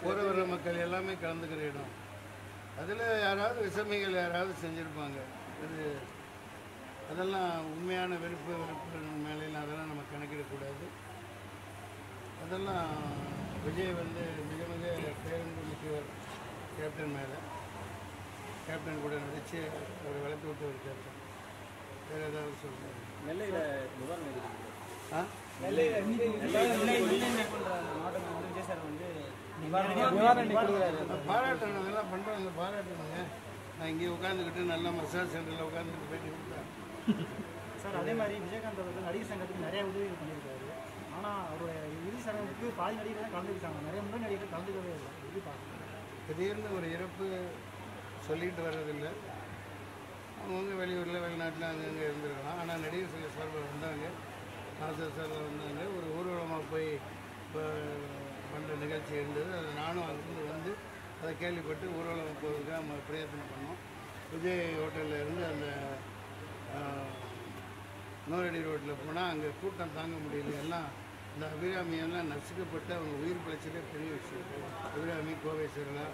போகிற வர மக்கள் எல்லாமே கலந்துக்கிற இடம். அதில் யாராவது விசமிகள் யாராவது செஞ்சுருப்பாங்க. அதெல்லாம் உண்மையான வெறுப்பு மேலையில் அதெல்லாம் நம்ம கணக்கிடக்கூடாது. அதெல்லாம் விஜய் வந்து மிக மிக பேருந்து மிக்கவர் கேப்டன் மேலே. கேப்டன் கூட நடித்து அவர் வளர்த்து விட்டு ஒரு கேப்டன். வேறு ஏதாவது சொல்லுங்கள். நெல்லையில் பாராட்டணும், அதெல்லாம் பண்ணுறாங்க, பாராட்டணுங்க. நான் இங்கே உட்காந்துக்கிட்டு நல்லா மசாஜ் சென்டரில் உட்காந்துக்கிட்டு போயிட்டு கொடுத்தேன் சார். அதே மாதிரி விஜயகாந்த் அவர்கள் நடிகர் சங்கத்துக்கு நிறைய உதவிகள் பண்ணியிருக்காரு. ஆனால் அவருடைய இறுதி சடங்குக்கு பாதி நடிகர் தான் கலந்துக்கிட்டாங்க, நிறைய முன்னாடி நடிகர்கள் கலந்துக்கவே இல்லை. எப்படி பார்க்கணும்? திடீர்னு ஒரு இறப்பு சொல்லிட்டு வர்றதில்லை. அவங்கவுங்க வெளியூரில் வெளிநாட்டில் அங்கங்கே இருந்துருக்கலாம். ஆனால் நடிகர் சங்க சார்பில் வந்தாங்க, சார்பில் வந்தாங்க. ஒரு ஊர்வலமாக போய் இப்போ பண்ணுற நிகழ்ச்சி இருந்தது. அது நானும் அங்கிருந்து வந்து அதை கேள்விப்பட்டு ஊர்வலம் போகிறதுக்காக பிரயத்தனம் பண்ணோம். விஜய் ஹோட்டலில் இருந்து அந்த நூறடி ரோட்டில் போனால் அங்கே கூட்டம் தாங்க முடியல. எல்லாம் இந்த அபிராமியெல்லாம் நசுக்கப்பட்டு அவங்க உயிர் பிழைச்சதே பெரிய விஷயம். அபிராமி, கோவை சரளா,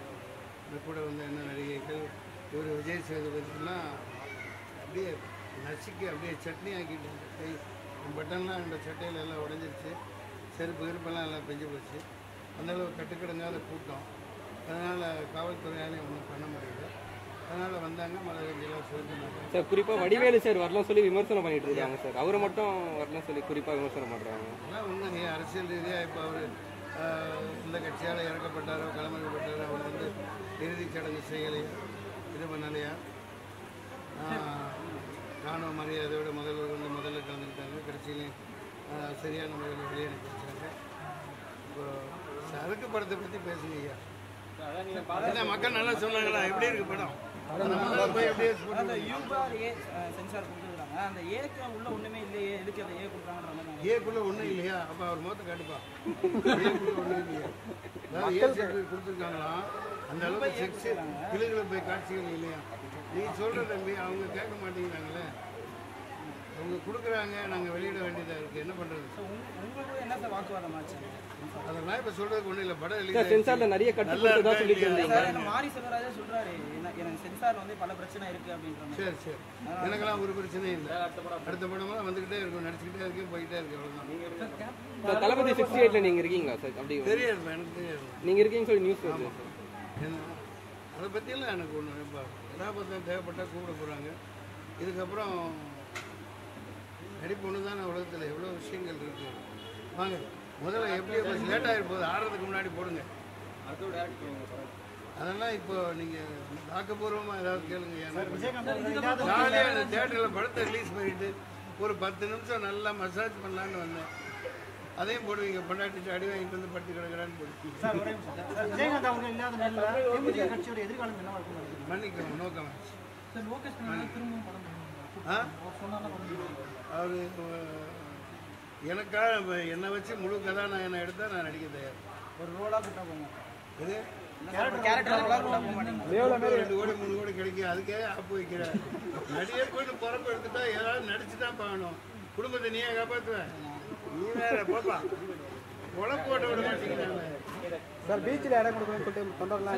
இந்த கூட வந்த என்ன நடிகைகள், இவர் விஜய் சேதுபதிலாம் அப்படியே நசுக்கி அப்படியே சட்னி ஆக்கிட்டாங்க. கை பட்டன்லாம் இந்த சட்டையில் எல்லாம் உடஞ்சிருச்சு, செருப்பு கிருப்பெல்லாம் எல்லாம் பெஞ்சு போச்சு. அந்தளவு கட்டுக்கிடங்காத கூட்டம். அதனால் காவல்துறையாலையும் ஒன்றும் பண்ண முடியல. அதனால் வந்தாங்க, மலரஞ்செல்லாம் சொல்லியிருந்தாங்க. சார் குறிப்பாக வடிவேலு சார் வரலாம் சொல்லி விமர்சனம் பண்ணிட்டு இருக்காங்க சார். அவரை மட்டும் வரலாம் சொல்லி குறிப்பாக விமர்சனம் பண்ணுறாங்க. அதெல்லாம் ஒன்றும் அரசியல் ரீதியாக இப்போ அவர் இந்த கட்சியால் இறக்கப்பட்டாரோ களமிறக்கப்பட்டாரோ அவர் வந்து இறுதிச் சடங்கு செய்யலையா, இது பண்ணலையா, ராணுவ மரியாதையோட முதல்ல கலந்துக்கிட்டாங்க. கடைசியிலையும் சரியான முறையில் வெளியே அனுப்பி வச்சாங்க. இப்போ சரக்கு படத்தை பற்றி பேசுங்க ஐயா. மக்கள் நல்லா சொன்னாங்களா, எப்படி இருக்கு படம்? ஏக்குள்ள ஒன்றும் இல்லையா? அப்போ அவர் முகத்தை காட்டுப்பா. ஏக்குள்ள ஒன்றும் இல்லையா? அதாவது கொடுத்துருக்காங்களாம். அந்த அளவுக்கு செக்ஸ் கிளிகளை போய் காட்சிகள் இல்லையா? நீ சொல்கிற தம்பி அவங்க கேட்க மாட்டேங்கிறாங்களே. அவங்க கொடுக்குறாங்க, நாங்கள் வெளியிட வேண்டியதாக இருக்குது. என்ன பண்ணுறது? அதெல்லாம் இப்போ சொல்கிறதுக்கு ஒன்றும் இல்லை. படம் இல்லை, சென்சாரில் நிறைய கட்டுப்பாடு சொல்லிட்டு இருந்தீங்க. மாரி செல்வராஜே சொல்கிறாரு, எனக்கு சென்சார் வந்து பல பிரச்சனை இருக்குது அப்படின்றாங்க. சரி சரி, எனக்கெல்லாம் ஒரு பிரச்சனையும் இல்லை. அடுத்த படமெல்லாம் வந்துக்கிட்டே இருக்கும், நடிச்சுக்கிட்டே இருக்கேன், போயிட்டே இருக்கேன். அவ்வளோதான். தளபதி 68 நீங்கள் இருக்கீங்களா சார்? அப்படி தெரியாது, எனக்கு தெரியாது. நீங்கள் இருக்கீங்கன்னு சொல்லி நியூஸ் வருது. அதை பற்றியெல்லாம் எனக்கு ஒன்று இப்போ கதாபாத்திரம் தேவைப்பட்டால் கூப்பிட போகிறாங்க. இதுக்கப்புறம் நடிப்பு ஒன்று தானே உலகத்தில் எவ்வளோ விஷயங்கள் இருக்குது. வாங்க முதல்ல எப்படி லேட்டாக இருப்போது ஆடுறதுக்கு முன்னாடி போடுங்க. அதெல்லாம் இப்போ நீங்கள் ஆக்கப்பூர்வமாக ஏதாவது கேளுங்க. ஜாலியாக அந்த தேட்டரில் படத்தை ரிலீஸ் பண்ணிவிட்டு ஒரு 10 நிமிஷம் நல்லா மசாஜ் பண்ணலான்னு வந்தேன். அதையும் போடுவீங்க. பொண்டாட்டி அடி வாங்கிட்டு வந்து படுத்து கிடக்கிறான்னு போடுவீங்க. மன்னிக்கணும், நோக்கம் அவரு எனக்காக என்னை வச்சு முழு கதாநாயகனை எடுத்தால் நான் நடிக்க தயார். ஒரு ரோலாக கூட்டா போங்க. இது 2 கோடி 3 கோடி கிடைக்கும். அதுக்கே ஆப்பு வைக்கிறேன். நடிகை போயிட்டு பிறப்பு எடுத்துட்டா ஏதாவது நடிச்சு தான் பார்க்கணும். குடும்பத்தை நீயே காப்பாற்றுவேன். நீ வேற போப்பா, உழப்பு போட்ட விட மாட்டேங்கிறாங்க சார். பீச்சில் இடம் கொடுக்கணும்னு சொல்லிட்டு தொண்டர்லாம்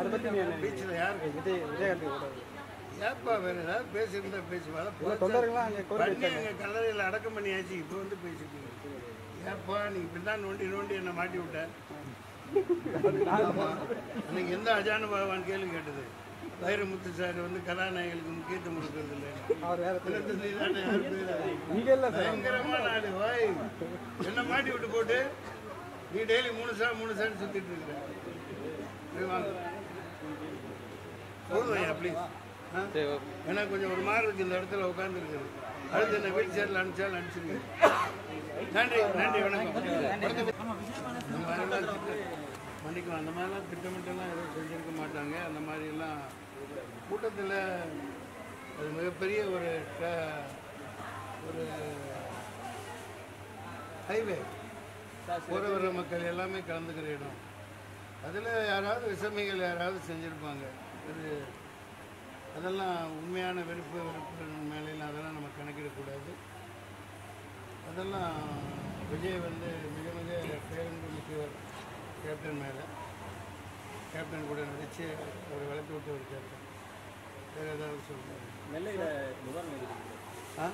அதை பற்றி பீச்சில் யாருக்கு? விஜயகாந்த் ஏப்பா வேறு ஏதாவது பேசியிருந்தா பேசுவாங்க. எங்கள் கல்லறையில் அடக்கம் பண்ணியாச்சு. இப்போ வந்து பேசிட்டு ஏப்பா நீங்கள் பின்னால் நோண்டி என்னை மாட்டி விட்டேன். அன்னைக்கு எந்த அஜானு பகவான் கேள்வி கேட்டது? வைரமுத்து சார் வந்து கதாநாயகர்களுக்கு முக்கியத்துவம் கொடுக்கறது இல்லை. பயங்கரமான ஆளு. வாய் என்ன மாட்டி விட்டு போட்டு நீ டெய்லி 3 சார் சுற்றிட்டு இருக்கிற. போதும் ப்ளீஸ். ஏன்னா கொஞ்சம் ஒரு மாதிரி இருக்கு இந்த இடத்துல உட்காந்துருக்குது. அடுத்து என்ன வீல் சேர்ல அனுப்பிச்சாலும் அனுப்பிச்சிருக்கேன். நன்றி நன்றி, வணக்கம். மன்னிக்கலாம், அந்த மாதிரிலாம் திட்டமிட்டெல்லாம் எதுவும் செஞ்சுருக்க மாட்டாங்க. அந்த மாதிரிலாம் கூட்டத்தில் அது மிகப்பெரிய ஒரு ஹைவே போகிற வர மக்கள் எல்லாமே கலந்துக்கிற இடம். அதில் யாராவது விசமிகள் யாராவது செஞ்சுருப்பாங்க. அதெல்லாம் உண்மையான வெறுப்பு மேலையில் அதெல்லாம் நம்ம கணக்கிடக்கூடாது. அதெல்லாம் விஜய் வந்து மிக மிக பேருந்து மிக்கவர் கேப்டன் மேலே. கேப்டன் கூட நடித்து அவரை வளர்த்து விட்டு ஒரு கேப்டன். வேறு ஏதாவது சொல்லுங்கள். நெல்லையில் நிவாரணம் ஆ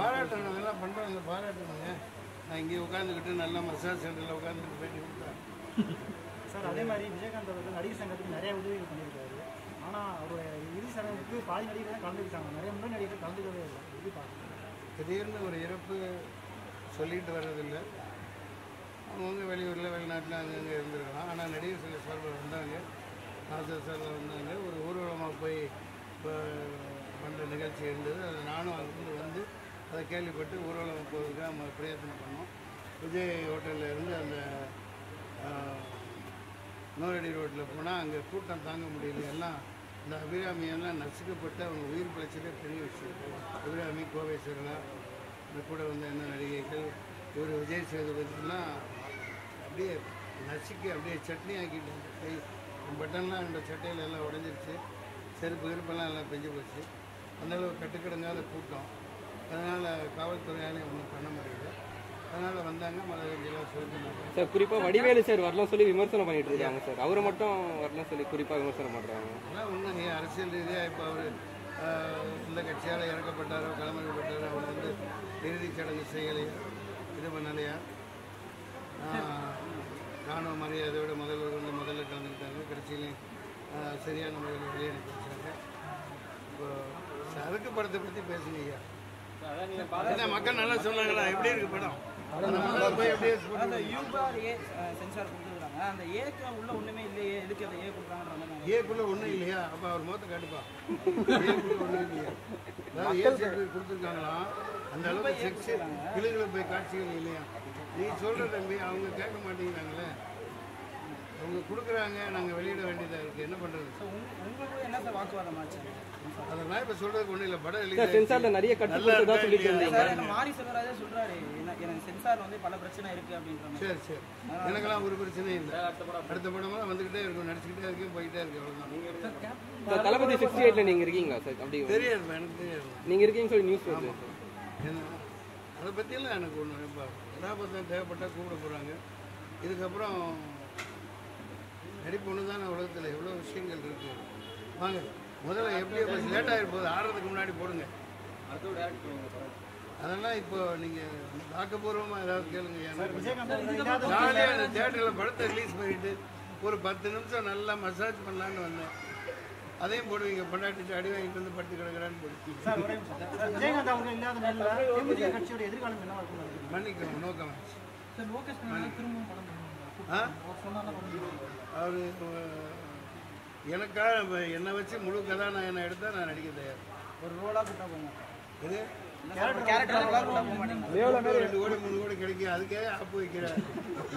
பாராட்டணும், அதெல்லாம் பண்ணுறாங்க, பாராட்டணுங்க. நான் இங்கே உட்காந்துக்கிட்டு நல்லா மசாஜ் சென்டரில் உட்காந்துக்கிட்டு பேட்டி கொடுத்தேன். சார் அதே மாதிரி விஜயகாந்த் அவர்கள் நடிகர் சங்கத்துக்கு நிறைய உதவிகள் பண்ணியிருக்காரு. ஆனால் அவருடைய இறுதி சடங்குக்கு பாதி நடிகர்கள் தான் கலந்துக்கிட்டாங்க, நிறைய முன்னாடி நடிகர்கள் கலந்துக்கவே இல்லை. எப்படி பார்க்குறேன்? திடீர்னு ஒரு இறப்பு சொல்லிட்டு வர்றதில்லை. அவங்கவுங்க வெளியூரில் வெளிநாட்டில் அங்கங்கே இருந்திருக்கலாம். ஆனால் நடிகர் சங்க சார்பில் வந்தாங்க, நாசர் சாரில் வந்தாங்க. ஒரு ஊர்வலமாக போய் இப்போ பண்ணுற நிகழ்ச்சி இருந்தது. அதை நானும் அங்கிருந்து வந்து அதை கேள்விப்பட்டு ஊர்வலம் போகிறதுக்காக நம்ம பிரயத்தனம் பண்ணோம். விஜய் ஹோட்டலில் இருந்து அந்த நூறடி ரோட்டில் போனால் அங்கே கூட்டம் தாங்க முடியல. எல்லாம் இந்த அபிராமியெல்லாம் நசுக்கப்பட்டு அவங்க உயிர் பிழைச்சதே பெரிய விஷயம். அபிராமி, கோவை சரளா, இந்த கூட வந்த என்ன நடிகைகள், இவர் விஜய் சேதுபதிலாம் அப்படியே நசுக்கி அப்படியே சட்னி ஆக்கிட்டாங்க. கை பட்டன்லாம் இந்த சட்டையில் எல்லாம் உடஞ்சிருச்சு, செருப்பு இருப்பெல்லாம் எல்லாம் பெஞ்சு போச்சு. அந்தளவு கட்டுக்கிடங்காத கூட்டம். அதனால் காவல்துறையாலையும் ஒன்றும் பண்ண முடியல. அதனால் வந்தாங்க, மலர்ஜிலாம் சொல்லிட்டு சார். குறிப்பாக வடிவேலு சார் வரலாம் சொல்லி விமர்சனம் பண்ணிட்டு இருக்காங்க சார். அவரை மட்டும் வரலாம் சொல்லி குறிப்பாக விமர்சனம் பண்ணுறாங்க. அதெல்லாம் ஒன்றும் அரசியல் ரீதியாக இப்போ அவர் இந்த கட்சியால் இறக்கப்பட்டாரோ களமிறக்கப்பட்டாரோ அவர் வந்து இறுதிச் சடங்கு செய்யலையா, இது பண்ணலையா? ராணுவ மரியாதையோட முதல்ல கலந்துக்கிட்டாங்க. கடைசியிலையும் சரியான முறையில் வெளியே அனுப்பி வச்சாங்க. இப்போ சரக்கு படத்தை பற்றி பேசுங்க ஐயா. மக்கள் நல்லா சொன்னாங்களா? எப்படி இருக்கு படம்? ஏக்குள்ள ஒன்றும் இல்லையா? அப்போ அவர் முகத்தை காட்டுப்பா. ஏக்குள்ள ஒன்றும் இல்லையா? அதாவது கொடுத்துருக்காங்களாம். அந்த அளவுக்கு செக்ஸ் கிளிகளை போய் காட்சிகள் இல்லையா? நீ சொல்ற தம்பி, அவங்க கேட்க மாட்டேங்கிறாங்களே. அவங்க கொடுக்குறாங்க, நாங்கள் வெளியிட வேண்டியதாக இருக்குது. என்ன பண்ணுறது? உங்களுக்கு என்ன சார் வாக்குவாதம் ஆச்சு? அதெல்லாம் இப்போ சொல்கிறதுக்கு ஒன்றும் இல்லை. படம் சென்சாரில் நிறைய கட்டுப்பாடு தான் சொல்லிட்டு இருந்தீங்க. மாரி செல்வராஜா சொல்கிறாரு, எனக்கு சென்சார் வந்து பல பிரச்சனை இருக்குது அப்படின்ற. சரி சரி, எனக்கெல்லாம் ஒரு பிரச்சனையும் இல்லை. அடுத்த படமெல்லாம் வந்துக்கிட்டே இருக்கும், நடிச்சுக்கிட்டே இருக்கேன், போயிட்டே இருக்கு. அவ்வளோதான். தளபதி 68 நீங்கள் இருக்கீங்களா சார்? அப்படி தெரியாது, எனக்கு தெரியாது. நீங்கள் இருக்கீங்கன்னு சொல்லி நியூஸ் வருது. ஏன்னா அதை பற்றியெல்லாம் எனக்கு ஒன்று இப்போ கதாபாத்திரம் தேவைப்பட்டால் கூப்பிட போகிறாங்க. இதுக்கப்புறம் நடிப்பு ஒன்று தானே உலகத்தில் எவ்வளோ விஷயங்கள் இருக்குது. வாங்க, முதல்ல எப்படி லேட் ஆகிருப்போது, ஆடுறதுக்கு முன்னாடி போடுங்க. அதெல்லாம் இப்போ நீங்கள் ஆக்கப்பூர்வமாக ஏதாவது கேளுங்க. ஜாலியாக அந்த தேட்டரில் படத்தை ரிலீஸ் பண்ணிவிட்டு ஒரு 10 நிமிஷம் நல்லா மசாஜ் பண்ணலான்னு வந்தேன். அதையும் போடுவீங்க, பொண்டாட்டிட்டு அடி வாங்கிட்டு வந்து படுத்து கிடக்குறான்னு போடுச்சு. விஜயகாந்த் அவங்க இல்லாத நேரத்தில் தேமுதிக கட்சியோட எதிர்காலம் என்ன இருக்கும்? மன்னிக்கணும், நோக்கம் அவர் எனக்காக என்னை வச்சு முழு கதாநாயகனை எடுத்தால் நான் நடிக்க தயார். ஒரு ரோலாக கூட்டா போங்க. இது 2 கோடி 3 கோடி கிடைக்கும். அதுக்கே ஆப்பு வைக்கிறேன்.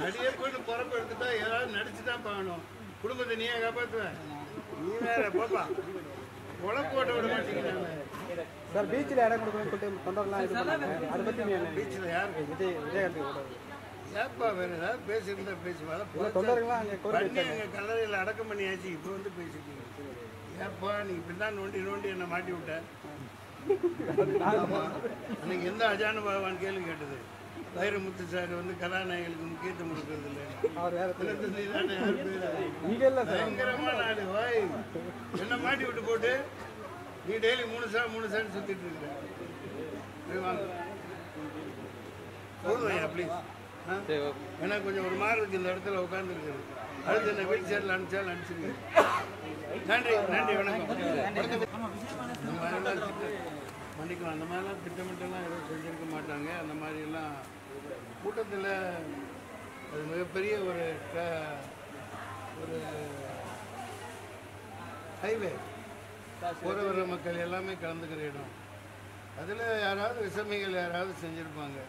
நடிகர் போயிட்டு பொறப்பு எடுத்துட்டா ஏதாவது நடிச்சு தான் பார்க்கணும். குடும்பத்தை நீயே காப்பாற்றுவேன். நீ வேற போப்பா, உழப்பு ஓட்ட விட மாட்டேங்கிறாங்க சார். பீச்சில் இடம் கொடுக்கணும்னு சொல்லிட்டு தொண்டர்லாம் இது பண்ணாங்க. அதை பற்றி பீச்சில் யாருக்கு? விஜயகாந்த் ஏப்பா வேற ஏதாவது பேசியிருந்தா பேசுவா. எங்கள் கல்லறையில் அடக்கம் பண்ணியாச்சு, இப்போ வந்து பேசிட்டீங்க. ஏப்பா நீ இப்படி தான் நோண்டி என்னை மாட்டி விட்ட. அன்னைக்கு எந்த அஜானு பகவான் கேள்வி கேட்டது? வைரமுத்து சார் வந்து கதாநாயகர்களுக்கு முக்கியத்துவம் கொடுக்கறது இல்லை. பயங்கரமான ஆளு. வாய் என்ன மாட்டி விட்டு போட்டு நீ டெய்லி 3 சார் சுத்திட்டு இருக்கிற. வாங்க போதுவையா ப்ளீஸ். ஏன்னா கொஞ்சம் ஒரு மாதிரி இருக்கு இந்த இடத்துல உட்காந்துருக்குது. அடுத்து என்ன வீல் சேர்ல அனுப்பிச்சாலும் அனுப்பிச்சிருக்கேன். நன்றி வணக்கம். அந்த மாதிரிலாம் மன்னிக்கலாம், அந்த மாதிரிலாம் திட்டமிட்டெல்லாம் எதுவும் செஞ்சுருக்க மாட்டாங்க. அந்த மாதிரிலாம் கூட்டத்தில் அது மிகப்பெரிய ஒரு ஹைவே, போகிற வர மக்கள் எல்லாமே கலந்துக்கிற இடம். அதில் யாராவது விசமிகள் யாராவது செஞ்சுருப்பாங்க.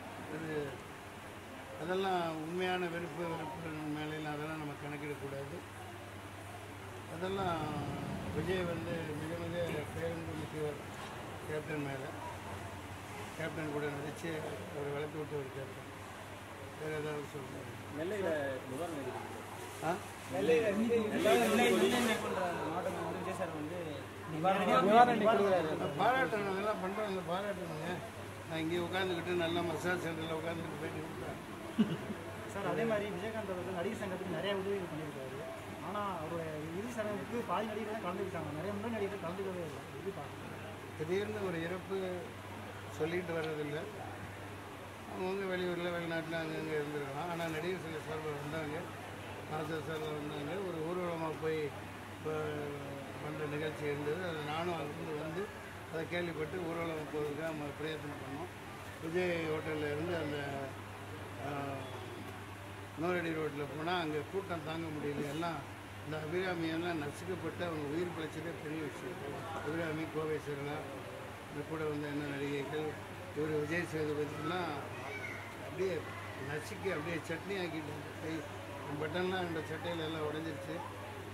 அதெல்லாம் உண்மையான வெறுப்பு மேலையில் அதெல்லாம் நம்ம கணக்கிடக்கூடாது. அதெல்லாம் விஜய் வந்து மிக பேருந்து முக்கியவர் கேப்டன் மேலே. கேப்டன் கூட நடித்து அவரை வளர்த்து விட்டு ஒரு கேப்டன். வேறு ஏதாவது சொல்லுங்கள். நெல்லையில் நிவாரணம் பாராட்டணும், அதெல்லாம் பண்ணுறாங்க, பாராட்டணுங்க. நான் இங்கே உட்காந்துக்கிட்டு நல்லா மசாஜ் சென்டரில் உட்காந்துக்கிட்டு பேட்டி கொடுத்தேன். சார் அதே மாதிரி விஜயகாந்த் அவர்கள் நடிகர் சங்கத்துக்கு நிறைய உதவிகள் பண்ணியிருக்காரு. ஆனால் அவருடைய இறுதி சடங்குக்கு பாதி நடிகர்கள் தான் கலந்துக்கிட்டாங்க, நிறைய முன்னாடி நடிகர்கள் கலந்துக்கவே இல்லை. எப்படி பார்க்குறேன்? திடீர்னு ஒரு இறப்பு சொல்லிட்டு வர்றதில்லை. அவங்கவுங்க வெளியூரில் வெளிநாட்டில் அங்கங்கே இருந்துருக்கலாம். ஆனால் நடிகர் சங்க சார்பில் வந்தாங்க, நாசர் சார்பில் வந்தாங்க. ஒரு ஊர்வலமாக போய் பண்ணுற நிகழ்ச்சி இருந்தது. அது நானும் அங்கிருந்து வந்து அதை கேள்விப்பட்டு ஊர்வலம் போகிறதுக்காக நம்ம பிரயத்தனம் பண்ணோம். விஜய் ஹோட்டலில் இருந்து அந்த நூறடி ரோட்டில் போனால் அங்கே கூட்டம் தாங்க முடியல. எல்லாம் இந்த அபிராமியெல்லாம் நசுக்கப்பட்டு அவங்க உயிர் பிழைச்சதே பெரிய விஷயம். அபிராமி, கோவை சரளா, இந்த கூட வந்த என்ன நடிகைகள், இவர் விஜய் சேதுபதிலாம் அப்படியே நசுக்கி அப்படியே சட்னி ஆக்கிட்டாங்க. கை பட்டன்லாம் இந்த சட்டையில் எல்லாம் உடஞ்சிருச்சு,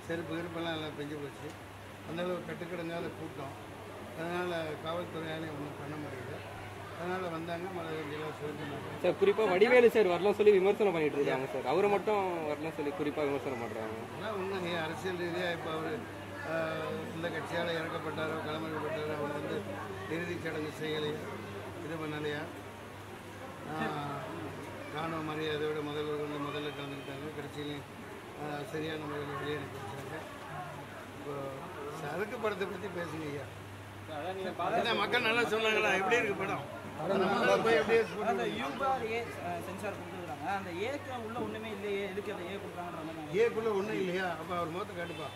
செருப்பு கிருப்பெல்லாம் எல்லாம் பெஞ்சு போச்சு. அந்தளவு கட்டுக்கடங்காத கூட்டம். அதனால் காவல்துறையாலே ஒன்றும் பண்ண முடியல. அதனால் வந்தாங்க, மலையெல்லாம் சொல்லியிருந்தாங்க. சார் குறிப்பாக வடிவேலு சார் வரலாம் சொல்லி விமர்சனம் பண்ணிட்டு இருக்காங்க சார். அவரை மட்டும் வரலாம் சொல்லி குறிப்பாக விமர்சனம் பண்ணுறாங்க. அதெல்லாம் உண்மை. அரசியல் ரீதியாக இப்போ அவர் இந்த கட்சியால் இறக்கப்பட்டாரோ களமிடப்பட்டாரோ அவர் வந்து இறுதிச் சடங்கு செய்யலையா, இது பண்ணலையா, ராணுவ மரியாதையோட முதல்ல கலந்துக்கிட்டாங்க. கடைசியிலையும் சரியான முறையில் வெளியே அனுப்பி வச்சாங்க. இப்போ சரக்கு படத்தை பற்றி பேசுங்க ஐயா. மக்கள் நல்லா சொன்னாங்களா? எப்படி இருக்கு படம்? அந்த யூபாரியே சென்சார் கொடுத்துருக்காங்க. அந்த ஏக்கு உள்ள ஒண்ணுமே இல்லையே, எதுக்கு அந்த ஏ கொடுத்தாங்கன்ற ஏக்குள்ள ஒன்றும் இல்லையா? அப்போ அவர் முகத்தை காட்டுப்பா.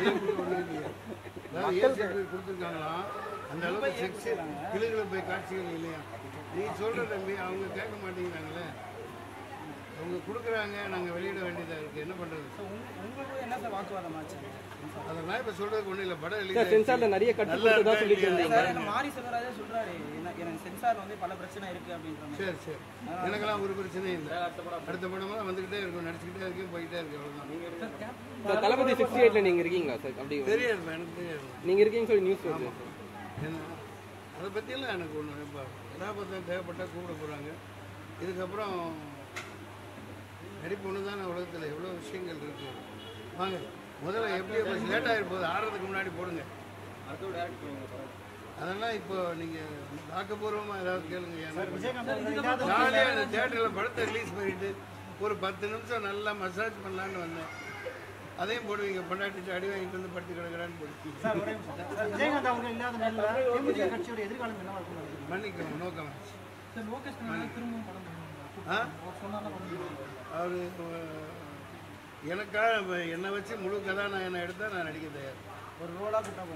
ஏக்குள்ள ஒன்றும் இல்லையா? அதாவது ஏ சர்டிஃபிகேட் கொடுத்துருக்காங்களாம். அந்த அளவுக்கு செக்ஸ் கிளுகளை போய் காட்சிகள் இல்லையா? நீ சொல்கிற தம்பி அவங்க கேட்க மாட்டேங்கிறாங்களே. அவங்க கொடுக்குறாங்க, நாங்கள் வெளியிட வேண்டியதாக இருக்குது. என்ன பண்ணுறது? உங்களுக்கு என்ன சார் வாக்குவாதம் ஆச்சு? அதெல்லாம் இப்போ சொல்கிறதுக்கு ஒன்றும் இல்லை. படம் சென்சாரில் நிறைய கட்டுப்பாடு சொல்லிட்டு இருந்தீங்க. மாரி செல்வராஜே சொல்றாரு, எனக்கு சென்சார் வந்து பல பிரச்சனை இருக்கு அப்படின்ற. சரி சரி, எனக்கெல்லாம் ஒரு பிரச்சனையும் இல்லை. அடுத்த படமெல்லாம் வந்துக்கிட்டே இருக்கும், நடிச்சுக்கிட்டே இருக்கேன், போயிட்டே இருக்கு. அவ்வளோதான். தளபதி 68 நீங்கள் இருக்கீங்களா சார்? அப்படி தெரியாது, எனக்கு தெரியாது. நீங்கள் இருக்கீங்கன்னு சொல்லி நியூஸ் வருது. என்ன அதை பற்றியெல்லாம் எனக்கு ஒன்று. இப்போ கதாபாத்திரம் தேவைப்பட்டால் கூப்பிட போகிறாங்க. இதுக்கப்புறம் நடிப்பு ஒன்று தானே. உலகத்தில் எவ்வளோ விஷயங்கள் இருக்குது. வாங்க, முதல்ல எப்படி லேட் ஆகிருப்போது, ஆடுறதுக்கு முன்னாடி போடுங்க. அதெல்லாம் இப்போ நீங்கள் ஆக்கப்பூர்வமாக ஏதாவது கேளுங்க. ஜாலியாக அந்த தேட்டரில் படத்தை ரிலீஸ் பண்ணிவிட்டு ஒரு 10 நிமிஷம் நல்லா மசாஜ் பண்ணலான்னு வந்தேன். அதையும் போடுவீங்க. பொண்டாட்டிட்டு அடி வாங்கிட்டு வந்து படுத்து கிடக்கிறான்னு போடுவீங்க. விஜயகாந்த் அவர்கள் இல்லாத நேரத்தில் தேமுதிக கட்சியோட எதிர்காலம் என்னவா இருக்கும்? மன்னிக்கணும், நோக்கம் அவர் எனக்காக என்னை வச்சு முழு கதாநாயகனை எடுத்தால் நான் நடிக்க தயார். ஒரு ரோலாக கூட்டம்